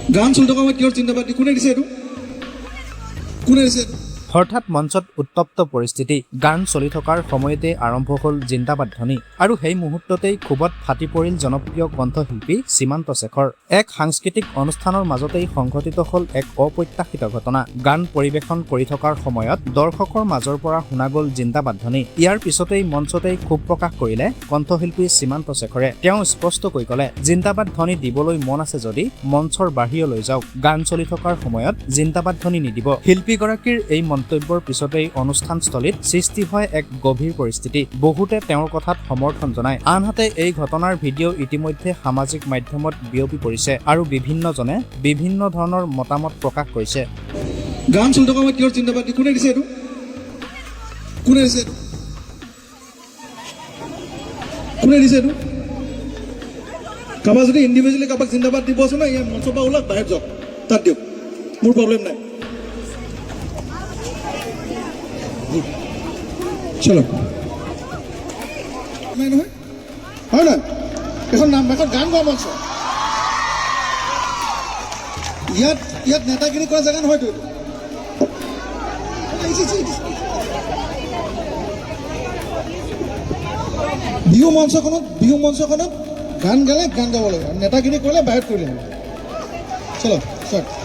গান চলি থকা সময়ত কিহৰ জিন্দাবাদ দি কোনে দিছে এইটো কোনে দিছে এইটো হঠাৎ মঞ্চত উত্তপ্ত পৰিস্থিতি গান চলি থকাৰ সময়তে আৰম্ভ হ'ল জিন্দাবাদ ধ্বনি আৰু সেই মুহূৰ্ততেই ক্ষোভত ফাটি পৰিল জনপ্ৰিয় কণ্ঠশিল্পী সীমান্ত শেখৰ এক সাংস্কৃতিক অনুষ্ঠানৰ মাজতেই সংঘটিত হ'ল এক অপ্ৰত্যাশিত ঘটনা গান পৰিৱেশন কৰি থকাৰ সময়ত দৰ্শকৰ মাজৰ পৰা শুনা গ'ল জিন্দাবাদ ধ্বনি ইয়াৰ পিছতেই মঞ্চতেই ক্ষোভ প্ৰকাশ কৰিলে কণ্ঠশিল্পী সীমান্ত শেখৰে তেওঁ স্পষ্টকৈ ক'লে জিন্দাবাদ ধ্বনি দিবলৈ মন আছে যদি মঞ্চৰ বাহিৰলৈ যাওক গান চলি থকাৰ সময়ত জিন্দাবাদ ধ্বনি নিদিব শিল্পীগৰাকীৰ এই মন্তব্যৰ পিছতেই অনুষ্ঠানস্থলীত সৃষ্টি হয় এক গভীৰ পৰিস্থিতি বহুতে তেওঁৰ কথাত সমৰ্থন জনায় আনহাতে এই ঘটনাৰ ভিডিঅ' ইতিমধ্যে সামাজিক মাধ্যমত বিয়পি পৰিছে আৰু বিভিন্নজনে বিভিন্ন ধৰণৰ মতামত প্ৰকাশ কৰিছে গান চলি থকা সময়ত কিহৰ জিন্দাবাদ দি কোনে দিছে এইটো কোনে দিছে এইটো কোনে দিছে এইটো কাৰোবাক যদি ইণ্ডিভিজুৱেলি কাৰোবাক জিন্দাবাদ দিব আছে ন ইয়াৰ মঞ্চৰ পৰা ওলাওক বাহিৰত যাওক তাত দিয়ক মোৰ প্ৰব্লেম নাই চলো নাই নহয় হয় নহয় এখন গান গোৱা মঞ্চ ইয়াত নেতাগিৰি কৰা জেগা নহয়তো বিহু মঞ্চখনত গান গালে গান গাব লাগে নেতাগিৰি কৰিলে বাহিৰত কৰিলে চলো ষ্টাৰ্ট